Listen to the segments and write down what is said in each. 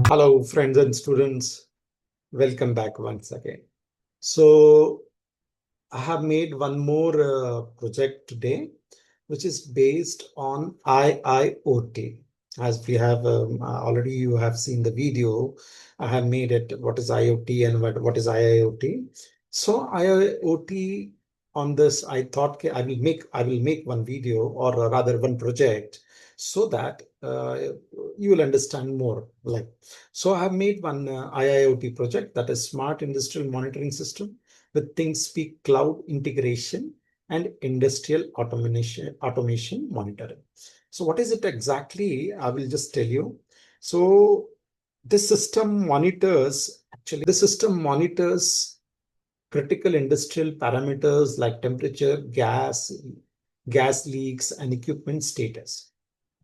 Hello, friends and students. Welcome back once again. So, I have made one more project today, which is based on IIoT. As we have already, you have seen the video. I have made it. What is IoT and what is IIoT? So, IIoT on this, I thought I will make one video, or rather one project, so that you will understand more. So, I have made one IIoT project, that is Smart Industrial Monitoring System with ThingSpeak Cloud integration and industrial automation monitoring. So what is it exactly? I will just tell you. So this system monitors critical industrial parameters like temperature, gas leaks, and equipment status,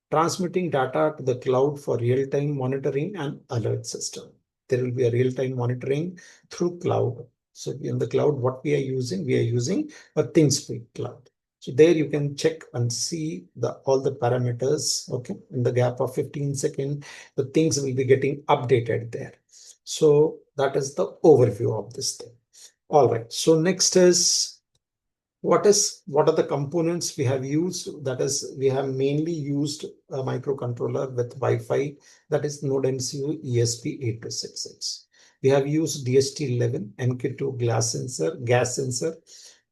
transmitting data to the cloud for real-time monitoring and alert system. There will be a real-time monitoring through cloud. So in the cloud, what we are using a ThingSpeak Cloud. So there you can check and see all the parameters. Okay, in the gap of 15 seconds, the things will be getting updated there. So that is the overview of this thing. All right. So next is what are the components we have used? That is, we have mainly used a microcontroller with Wi-Fi, that is NodeMCU ESP8266. We have used DST11, MQ2 gas sensor,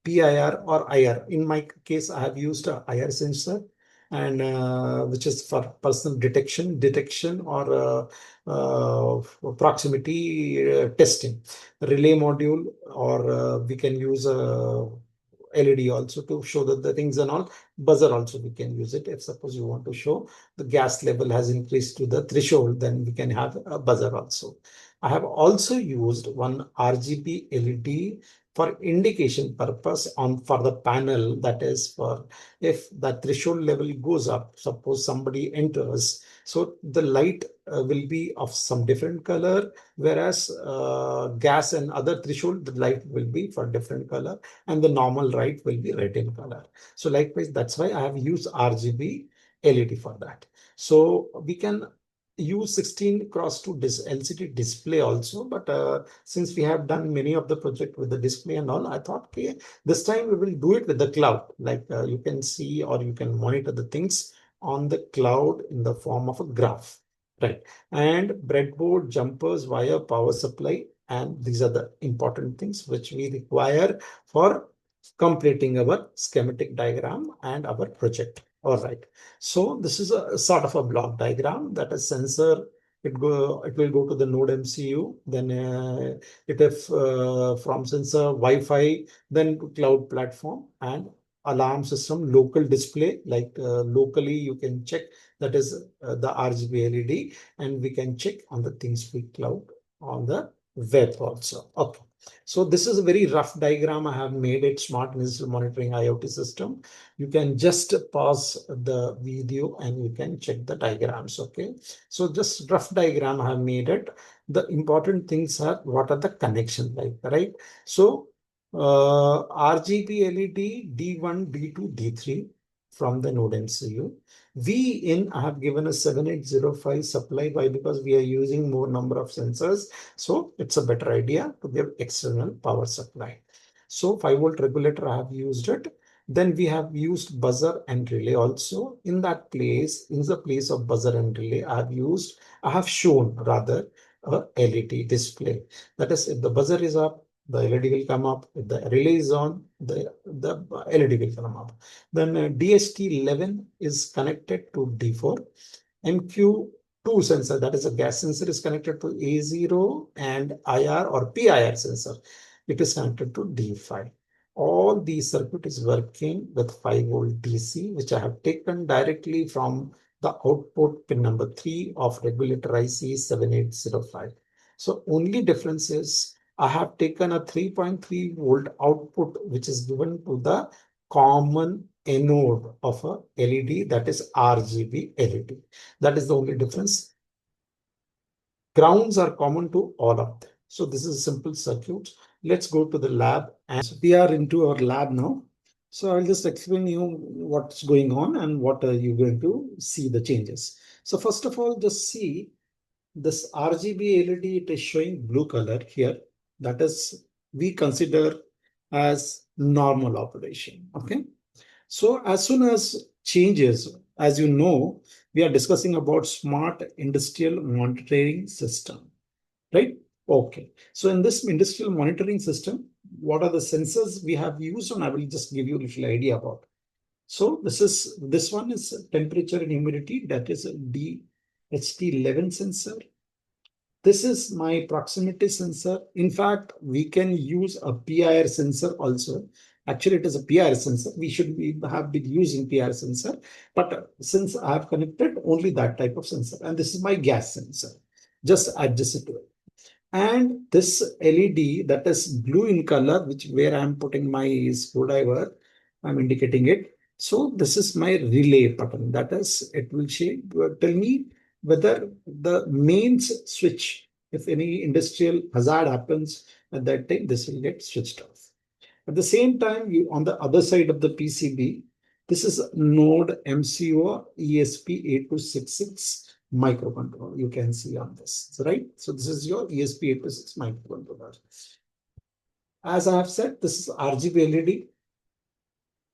PIR or IR. In my case, I have used a IR sensor, and which is for personal detection or proximity testing. Relay module, or we can use a LED also to show that the things and all. Buzzer also we can use it. If suppose you want to show the gas level has increased to the threshold, then we can have a buzzer also. I have also used one RGB LED for indication purpose for the panel. That is, for if the threshold level goes up, suppose somebody enters, so the light will be of some different color, whereas gas and other threshold, the light will be for different color, and the normal light will be red in color. So likewise, that's why I have used RGB LED for that. So we can use 16 cross 2 LCD display also, but since we have done many of the project with the display and all, I thought, okay, this time we will do it with the cloud. You can see, or you can monitor the things on the cloud in the form of a graph, right? And breadboard, jumpers, wire, power supply, and these are the important things which we require for completing our schematic diagram and our project. All right. So this is a sort of a block diagram. That is sensor. It will go to the NodeMCU. Then it if from sensor Wi-Fi, then to cloud platform, and alarm system, local display. Locally you can check, that is the RGB LED, and we can check on the ThingSpeak Cloud on the web also. Okay. So this is a very rough diagram. I have made it smart industrial monitoring IoT system. You can just pause the video and you can check the diagrams. Okay. So just rough diagram I have made it. The important things are what are the connections like, right? So RGB LED D1, D2, D3 from the NodeMCU. VIN, I have given a 7805 supply. Why? Because we are using more number of sensors. So it's a better idea to give external power supply. So 5-volt regulator, I have used it. Then we have used buzzer and relay also. In the place of buzzer and relay, I have shown rather a LED display. That is, if the buzzer is up, the LED will come up. If the relay is on, the LED will come up. Then DST11 is connected to D4. MQ2 sensor, that is a gas sensor, is connected to A0, and IR or PIR sensor, it is connected to D5. All these circuit is working with 5-volt DC, which I have taken directly from the output pin number 3 of regulator IC 7805. So only difference is I have taken a 3.3 volt output, which is given to the common anode of a LED, that is RGB LED. That is the only difference. Grounds are common to all of them. So this is a simple circuit. Let's go to the lab, and so we are into our lab now. So I'll just explain you what's going on and what are you going to see the changes. So first of all, just see This RGB LED, it is showing blue color here. That is, we consider as normal operation. Okay. So as soon as changes, as you know, we are discussing about smart industrial monitoring system, right? Okay. So in this industrial monitoring system, what are the sensors we have used? And I will just give you a little idea about. So this one is temperature and humidity. That is a DHT11 sensor. This is my proximity sensor. In fact, we can use a PIR sensor also. Actually, it is a PIR sensor. Have been using PIR sensor, but since I have connected only that type of sensor, and this is my gas sensor, just adjust it to it. And this LED that is blue in color, which where I'm putting my screwdriver, I'm indicating it. So this is my relay button. That is, it will tell me whether the mains switch, if any industrial hazard happens at that time, this will get switched off. At the same time, on the other side of the PCB, this is NodeMCU ESP8266 microcontroller. You can see on this, right? So this is your ESP8266 microcontroller. As I have said, this is RGB LED.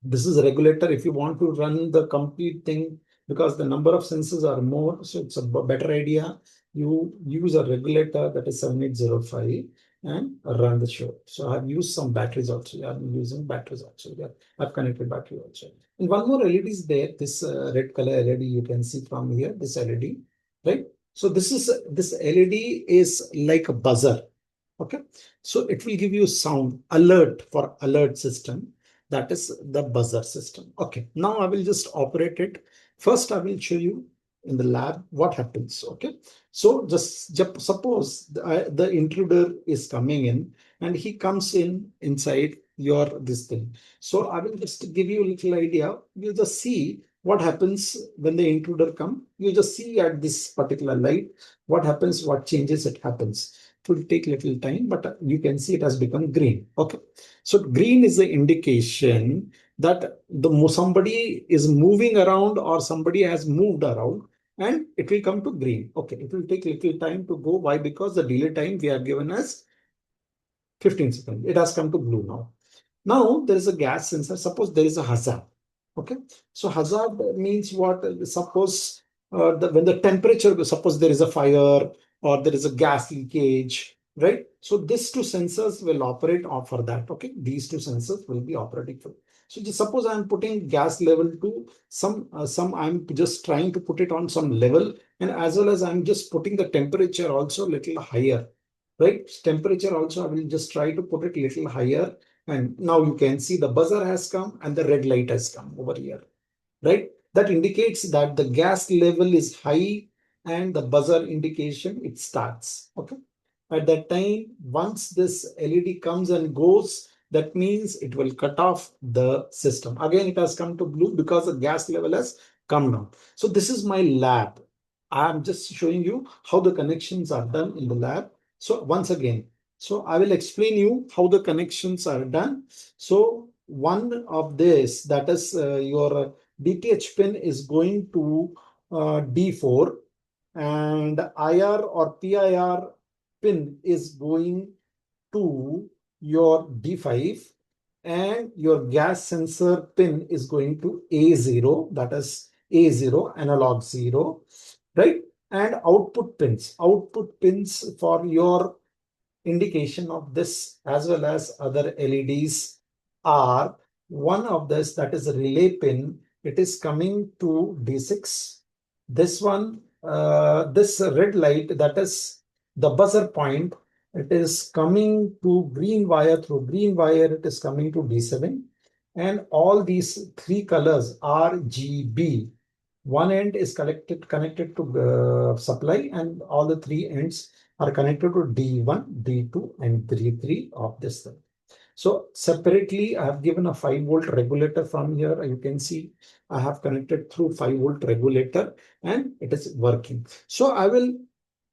This is a regulator. If you want to run the complete thing, because the number of sensors are more, so it's a better idea. You use a regulator, that is 7805, and run the show. So I've used some batteries also. I'm using batteries also. Yeah, I've connected battery also. And one more LED is there. This red color LED you can see from here. This LED, right? So this LED is like a buzzer. Okay, so it will give you sound alert for alert system. That is the buzzer system. Okay, now I will just operate it. First, I will show you in the lab what happens. Okay, so just suppose the intruder is coming in and he comes inside your this thing. So I will just give you a little idea. You just see what happens when the intruder come. You just see at this particular light what happens, what changes it happens. It will take little time, but you can see it has become green. Okay. So green is the indication that somebody is moving around or somebody has moved around and it will come to green. Okay, it will take little time to go. Why? Because the delay time we have given as 15 seconds. It has come to blue now. Now there is a gas sensor. Suppose there is a hazard. Okay, so hazard means what? Suppose when the temperature, suppose there is a fire or there is a gas leakage, right? So these two sensors will operate for that. Okay, these two sensors will be operating for. So just suppose I'm putting gas level to some I'm just trying to put it on some level, and as well as I'm just putting the temperature also little higher, right? Temperature also I will just try to put it little higher, and now you can see the buzzer has come and the red light has come over here, right? That indicates that the gas level is high and the buzzer indication it starts. Okay. At that time, once this LED comes and goes, that means it will cut off the system. Again, it has come to blue because the gas level has come down. So this is my lab. I'm just showing you how the connections are done in the lab. So once again, so I will explain you how the connections are done. So one of this, that is your DTH pin is going to D4 and IR or PIR pin is going to your D5 and your gas sensor pin is going to A0, that is A0 analog 0, right? And output pins for your indication of this as well as other LEDs are one of this, that is a relay pin. It is coming to D6. This one, this red light, that is the buzzer point. It is coming to green wire. Through green wire, it is coming to D7. And all these three colors RGB. One end is connected to supply, and all the three ends are connected to D1, D2, and D3 of this thing. So separately, I have given a 5-volt regulator from here. You can see I have connected through 5-volt regulator and it is working. So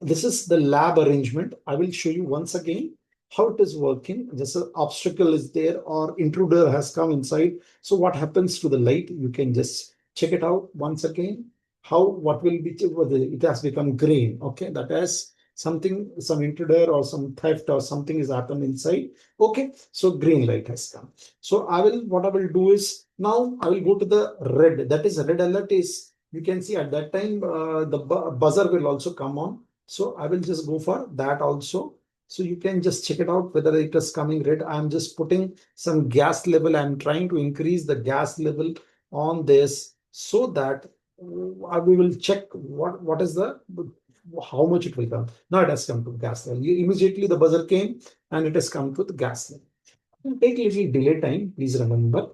this is the lab arrangement. I will show you once again how it is working. Just an obstacle is there or intruder has come inside. So what happens to the light? You can just check it out once again. what will be, it has become green. Okay, that has something, some intruder or some theft or something is happened inside. Okay, so green light has come. So what I will do is, now I will go to the red. That is red alert is, you can see at that time the buzzer will also come on. So I will just go for that also. So you can just check it out whether it is coming red. I'm just putting some gas level. I'm trying to increase the gas level on this so that we will check what is the, how much it will come. Now it has come to gas level. Immediately the buzzer came and it has come to the gas level. It will take a little delay time, please remember,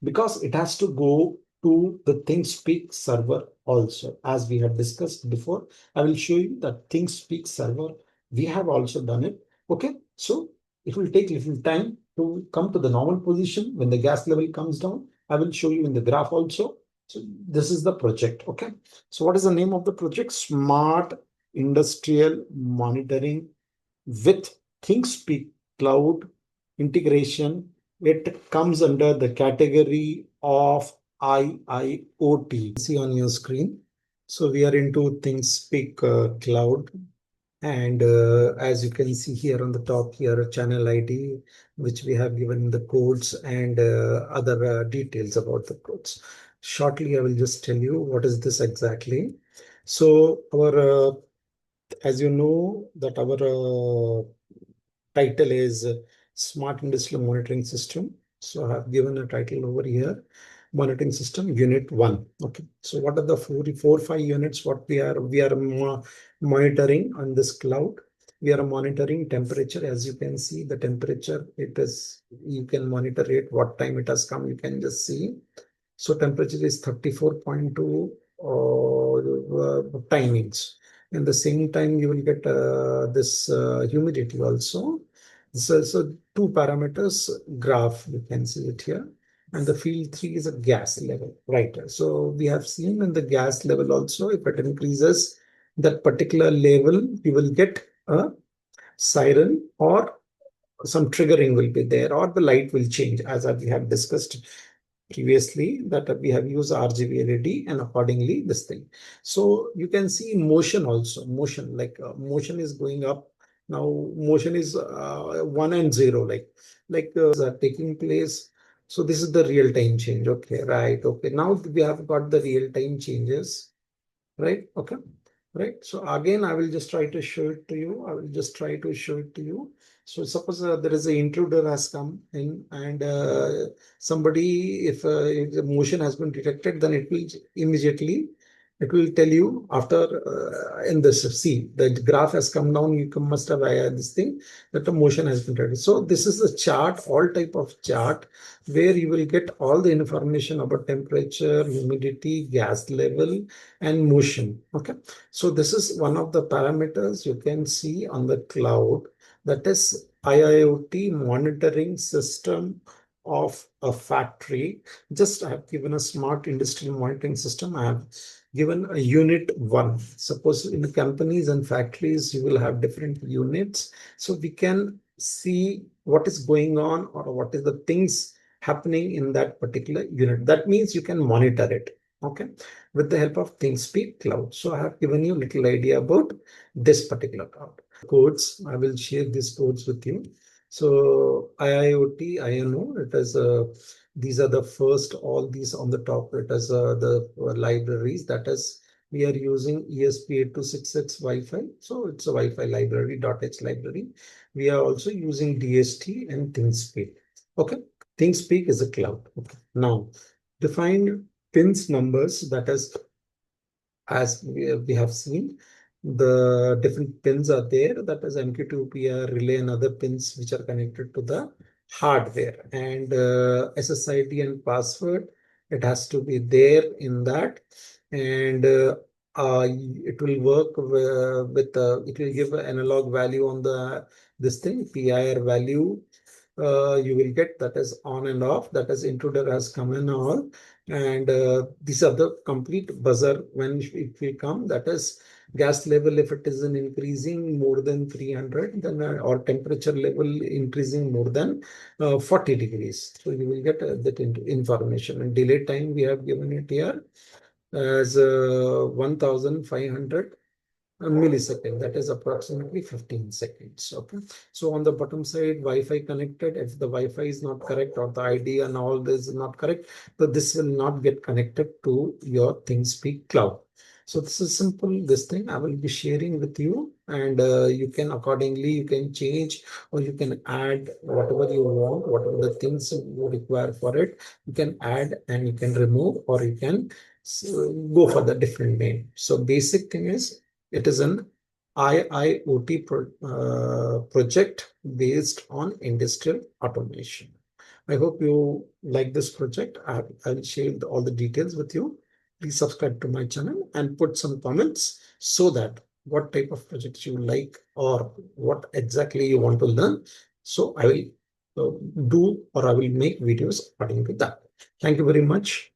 because it has to go to the ThingSpeak server also. As we have discussed before, I will show you that ThingSpeak server. We have also done it. Okay, so it will take little time to come to the normal position when the gas level comes down. I will show you in the graph also. So this is the project. Okay, so what is the name of the project? Smart Industrial Monitoring with ThingSpeak Cloud integration. It comes under the category of IIoT. See on your screen. So we are into ThingSpeak Cloud. And as you can see here on the top here, a channel ID, which we have given the codes and other details about the codes. Shortly, I will just tell you what is this exactly. So as you know, that our title is Smart Industrial Monitoring System. So I have given a title over here, Monitoring System Unit 1. Okay. So what are the four, 5 units? What we are monitoring on this cloud? We are monitoring temperature. As you can see, the temperature, it is, you can monitor it, what time it has come, you can just see. So temperature is 34.2 timings. And the same time, you will get this humidity also. So two parameters graph, you can see it here. And the field 3 is a gas level, right? So we have seen in the gas level also, if it increases that particular level, you will get a siren or some triggering will be there, or the light will change, as we have discussed previously, that we have used RGB LED and accordingly this thing. So you can see motion also, motion like motion is going up. Now motion is 1 and 0, are taking place. So this is the real time change. Okay, right. Okay, now we have got the real time changes, right? Okay, right. So again, I will just try to show it to you. I will just try to show it to you. So suppose there is an intruder has come in, and somebody, if the motion has been detected, then it will immediately, it will tell you after in this, see the graph has come down, you must have this thing that the motion has been detected. So this is the chart, all type of chart, where you will get all the information about temperature, humidity, gas level, and motion. Okay, so this is one of the parameters you can see on the cloud, that is IIoT monitoring system of a factory. Just I have given a smart industrial monitoring system. I have given a unit 1. Suppose in companies and factories, you will have different units. So we can see what is going on or what is the things happening in that particular unit. That means you can monitor it. Okay, with the help of ThingSpeak Cloud. So I have given you a little idea about this particular cloud. Codes, I will share these codes with you. So IIoT, INO, it is these are the first, all these on the top, it is the libraries, that is we are using ESP8266 Wi-Fi. So it's a Wi-Fi library, .h library. We are also using DST and ThingSpeak. Okay, ThingSpeak is a cloud. Okay, now define pins numbers, that is, as we have seen, the different pins are there, that is MQ2 relay and other pins which are connected to the hardware, and SSID and password, it has to be there in that, and it will work with it will give an analog value on the this thing, PIR value. You will get, that is on and off, that is intruder has come in all, and these are the complete buzzer when it will come, that is gas level, if it is an increasing more than 300, then or temperature level increasing more than 40 degrees. So you will get that information, and delay time we have given it here. as 1500 a millisecond, that is approximately 15 seconds. Okay, so on the bottom side, Wi-Fi connected. If the Wi-Fi is not correct or the ID and all this is not correct, so this will not get connected to your ThingSpeak Cloud. So this is simple. This thing I will be sharing with you, and you can accordingly you can change or you can add whatever you want, whatever the things you require for it. You can add and you can remove, or you can go for the different name. So basic thing is it is an IIoT project based on industrial automation. I hope you like this project. I'll share all the details with you. Please subscribe to my channel and put some comments so that what type of projects you like or what exactly you want to learn. So I will do or I will make videos according to that. Thank you very much.